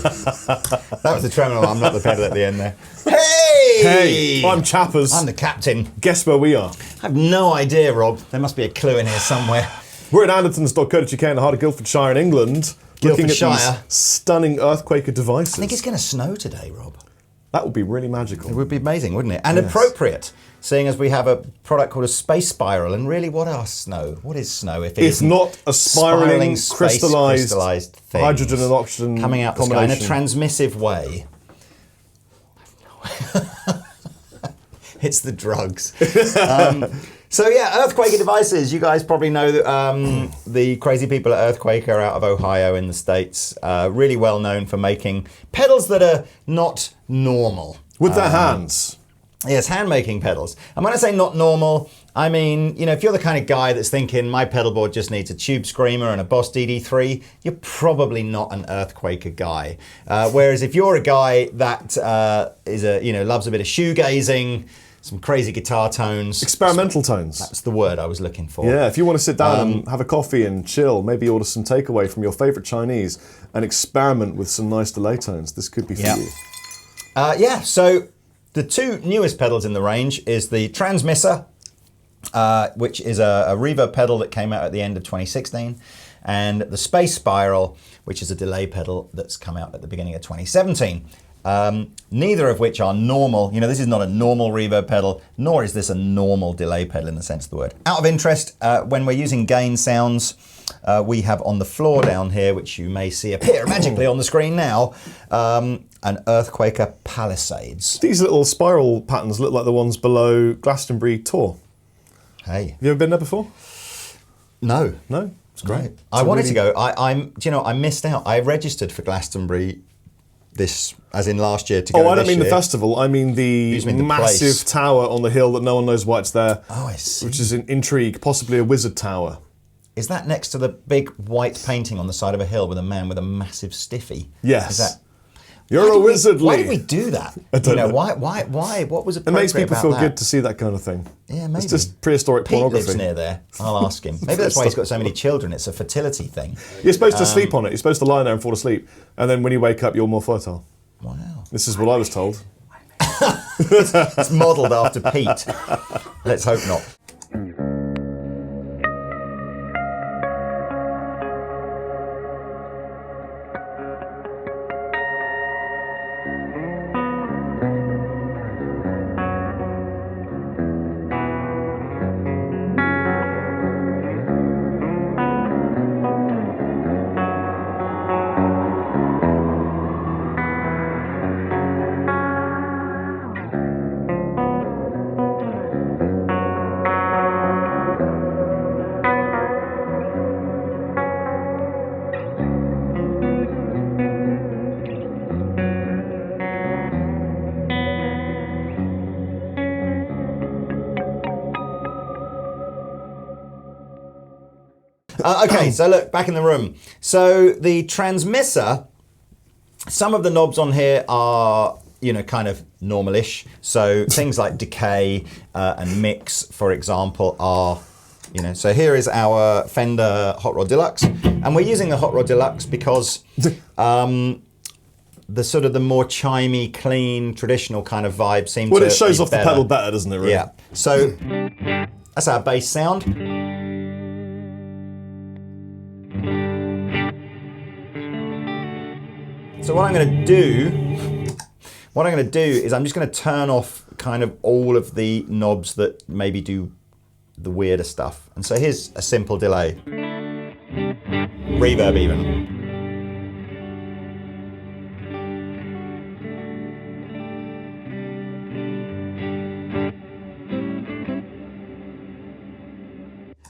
That was the tremolo. I'm not the pedal at the end there. Hey! Hey, I'm Chappers. I'm the captain. Guess where we are? I have no idea, Rob. There must be a clue in here somewhere. We're at Andertons.co.uk in the heart of Guildfordshire in England. Looking at these stunning Earthquaker devices. I think it's going to snow today, Rob. That would be really magical. It would be amazing, wouldn't it? And appropriate, seeing as we have a product called a space spiral. And really, what are snow? What is snow if it's not a spiraling crystallized thing hydrogen and oxygen coming out the sky in a transmissive way? It's the drugs. So yeah, Earthquaker devices. You guys probably know that the crazy people at Earthquaker out of Ohio in the States, really well known for making pedals that are not normal. With their hands. Yes, hand-making pedals. And when I say not normal, I mean, you know, if you're the kind of guy that's thinking my pedal board just needs a tube screamer and a Boss DD3, you're probably not an Earthquaker guy. Whereas if you're a guy that loves a bit of shoegazing, some crazy guitar tones. Experimental tones. That's the word I was looking for. Yeah, if you want to sit down and have a coffee and chill, maybe order some takeaway from your favourite Chinese and experiment with some nice delay tones, this could be for you. So the two newest pedals in the range is the Transmisser, which is a reverb pedal that came out at the end of 2016, and the Space Spiral, which is a delay pedal that's come out at the beginning of 2017. Neither of which are normal. You know, this is not a normal reverb pedal, nor is this a normal delay pedal in the sense of the word. Out of interest, when we're using gain sounds, we have on the floor down here, which you may see appear magically on the screen now, an Earthquaker Palisades. These little spiral patterns look like the ones below Glastonbury Tour. Hey. Have you ever been there before? No. No? It's great. No. I wanted to go. I missed out. I registered for Glastonbury as in last year to go. Oh, I don't mean the festival. I mean the massive place. tower on the hill that no one knows why it's there. Oh, I see. Which is an intrigue, possibly a wizard tower. Is that next to the big white painting on the side of a hill with a man with a massive stiffy? Yes. Is that? You're a wizard, Lee. Why did we do that? I don't know. Why? What was appropriate about that? It makes people feel good to see that kind of thing. Yeah, maybe. It's just prehistoric Pete pornography. lives near there. I'll ask him. Maybe that's why he's got so many children. It's a fertility thing. You're supposed to sleep on it. You're supposed to lie there and fall asleep. And then when you wake up, you're more fertile. Wow. This is what I was told. It's modelled after Pete. Let's hope not. Okay, so look, back in the room. So the Transmisser, some of the knobs on here are, you know, kind of normalish. So things like decay and mix, for example, are, you know, so here is our Fender Hot Rod Deluxe. And we're using the Hot Rod Deluxe because the sort of the more chimey, clean, traditional kind of vibe seems to Well, it shows off better. the pedal better, doesn't it, really? Yeah. So that's our bass sound. So what I'm going to do is I'm just going to turn off kind of all of the knobs that maybe do the weirder stuff. And so here's a simple delay. Reverb even.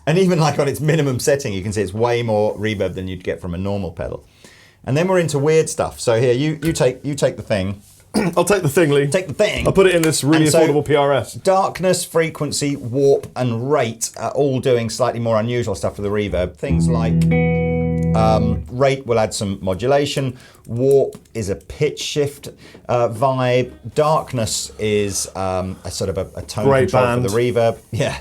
And even like on its minimum setting, you can see it's way more reverb than you'd get from a normal pedal. And then we're into weird stuff. So here, you take the thing. I'll take the thing, Lee. Take the thing. I'll put it in this really affordable PRS. Darkness, frequency, warp, and rate are all doing slightly more unusual stuff for the reverb. Things like rate will add some modulation. Warp is a pitch shift vibe. Darkness is a sort of a tone control for the reverb. Yeah.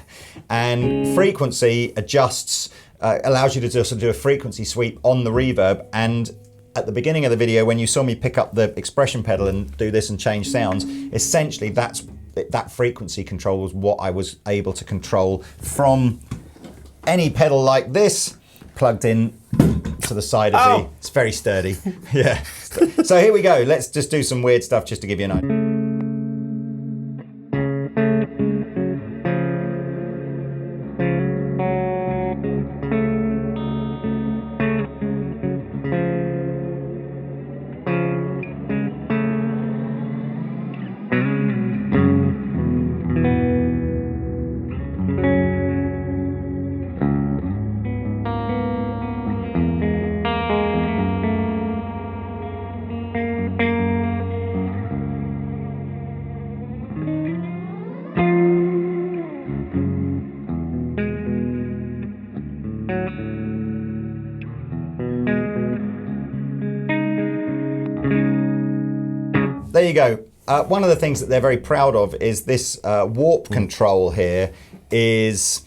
And frequency adjusts, allows you to just do a frequency sweep on the reverb, and at the beginning of the video, when you saw me pick up the expression pedal and do this and change sounds, essentially that frequency control was what I was able to control from any pedal like this, plugged in to the side of the... It's very sturdy. Yeah. So here we go. Let's just do some weird stuff just to give you an idea. There you go. One of the things that they're very proud of is this warp control here is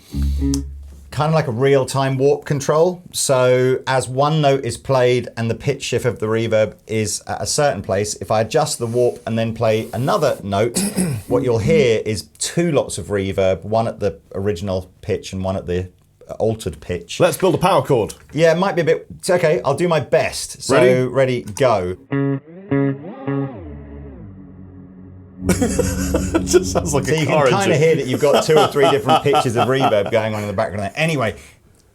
kind of like a real-time warp control. So as one note is played and the pitch shift of the reverb is at a certain place, if I adjust the warp and then play another note, what you'll hear is two lots of reverb, one at the original pitch and one at the altered pitch. Let's build a power chord. Yeah, it might be a bit... It's okay, I'll do my best. So ready go. It just sounds like so a you car can kind of engine. hear that you've got 2 or 3 different pitches of reverb going on in the background there. Anyway,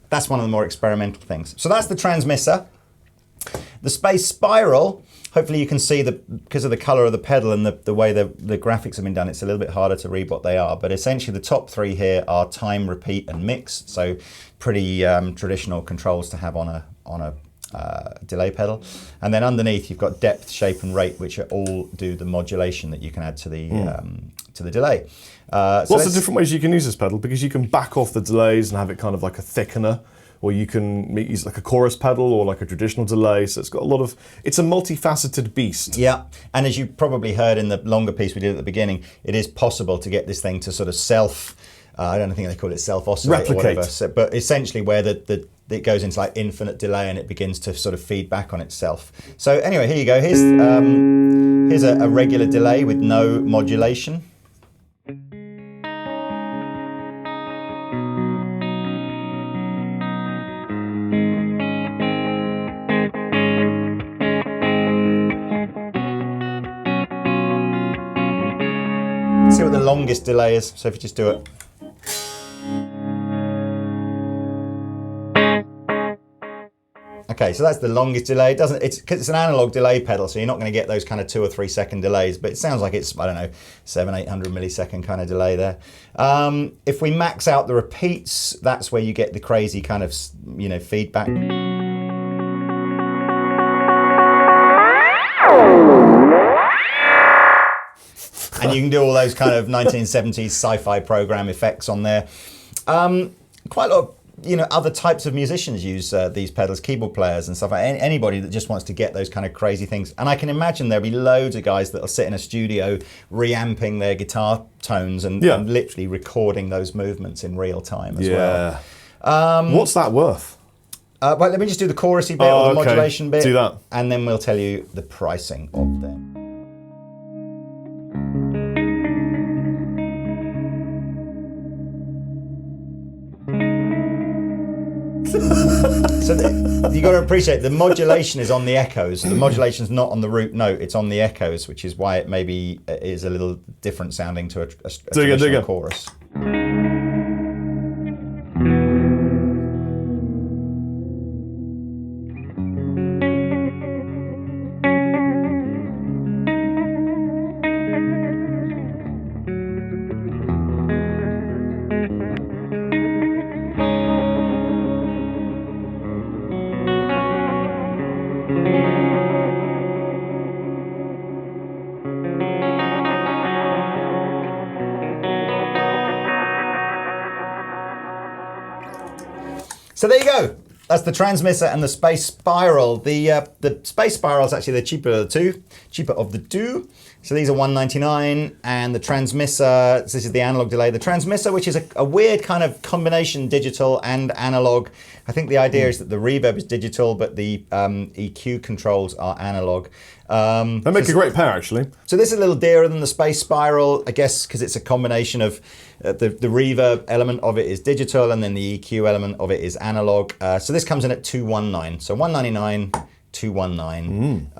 that's one of the more experimental things. So that's the transmitter. The space spiral, hopefully you can see because of the color of the pedal and the way the graphics have been done, it's a little bit harder to read what they are. But essentially the top 3 here are time, repeat, and mix. So pretty traditional controls to have on a delay pedal. And then underneath you've got depth, shape, and rate, which all do the modulation that you can add to the delay. Lots of different ways you can use this pedal, because you can back off the delays and have it kind of like a thickener, or you can use like a chorus pedal or like a traditional delay. So it's got a lot of, it's a multifaceted beast. Yeah, and as you probably heard in the longer piece we did at the beginning, it is possible to get this thing to sort of I don't think they call it self-oscillate or whatever, but essentially where it goes into like infinite delay and it begins to sort of feed back on itself. So anyway, here you go. Here's a regular delay with no modulation. See what the longest delay is. So if you just do it. Okay, so that's the longest delay. It's an analog delay pedal, so you're not going to get those kind of 2 or 3 second delays, but it sounds like it's, I don't know, 700-800 millisecond kind of delay there. If we max out the repeats, that's where you get the crazy kind of, feedback. And you can do all those kind of 1970s sci-fi program effects on there. Quite a lot of other types of musicians use these pedals, keyboard players and stuff like that. Anybody that just wants to get those kind of crazy things. And I can imagine there'll be loads of guys that'll sit in a studio reamping their guitar tones and literally recording those movements in real time as well. What's that worth? Well, let me just do the chorusy bit or the modulation bit. Do that. And then we'll tell you the pricing of them. So you got to appreciate the modulation is on the echoes. The modulation's not on the root note; it's on the echoes, which is why it maybe is a little different sounding to a traditional chorus. So there you go. That's the Transmisser and the Space Spiral. The Space Spiral is actually the cheaper of the two. So these are 199, and the transmitter, this is the analog delay. The transmitter, which is a weird kind of combination digital and analog. I think the idea is that the reverb is digital, but the EQ controls are analog. They make a great pair, actually. So this is a little dearer than the Space Spiral, I guess, because it's a combination of the reverb element of it is digital, and then the EQ element of it is analog. So this comes in at 219. So 199. 219.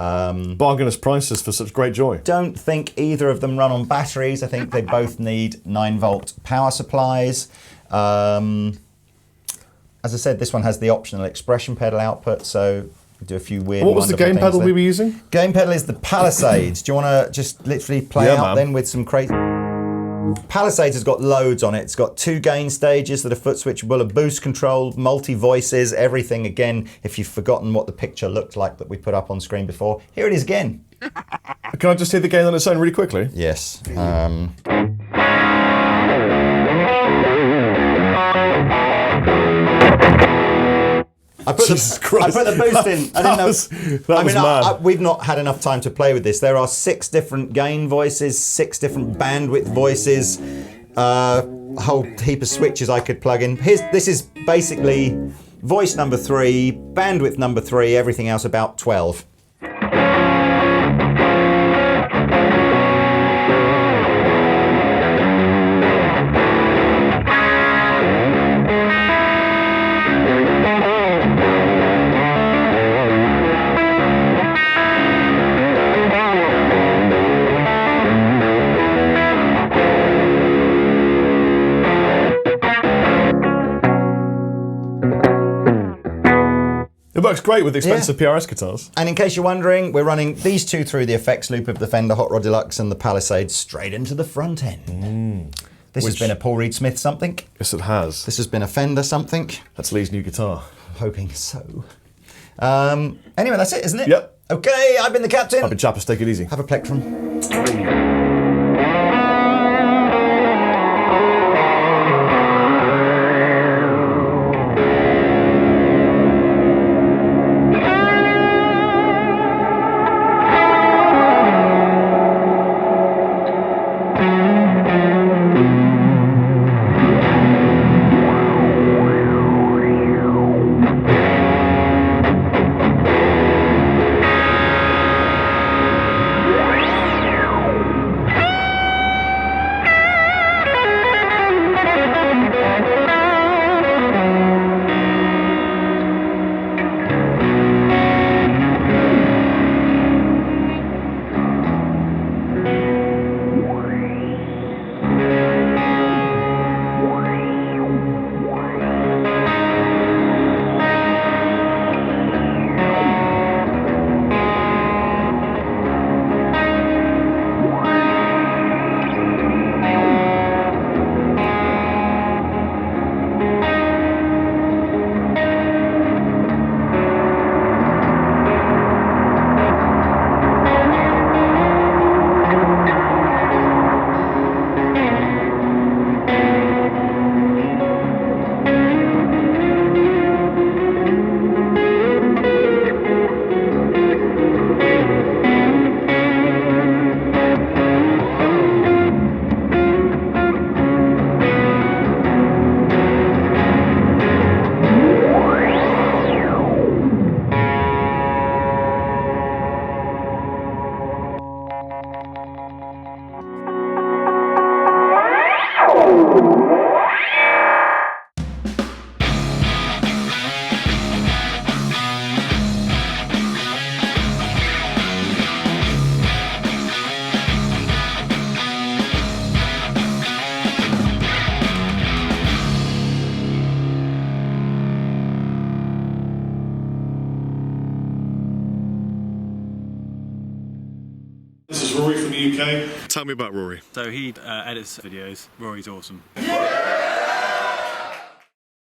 Bargainous prices for such great joy. Don't think either of them run on batteries. I think they both need 9-volt power supplies. As I said, this one has the optional expression pedal output, so we do a few weird. What was the gain pedal we were using? Gain pedal is the Palisades. Do you want to just literally play out then with some crazy? Palisades has got loads on it. It's got 2 gain stages that are foot switchable, a boost control, multi-voices, everything. Again, if you've forgotten what the picture looked like that we put up on screen before, here it is again. Can I just hear the gain on its own really quickly? Yes. I put the boost in. I didn't know. That was mad. We've not had enough time to play with this. There are 6 different gain voices, 6 different bandwidth voices, a whole heap of switches I could plug in. This is basically voice number 3, bandwidth number 3, everything else about 12. It works great with expensive PRS guitars. And in case you're wondering, we're running these 2 through the effects loop of the Fender Hot Rod Deluxe and the Palisades straight into the front end. This has been a Paul Reed Smith something. Yes, it has. This has been a Fender something. That's Lee's new guitar. Hoping so. Anyway, that's it, isn't it? Yep. Okay, I've been the captain. I've been Chappers, take it easy. Have a plectrum. This is Rory from the UK. Tell me about Rory. So he edits videos. Rory's awesome.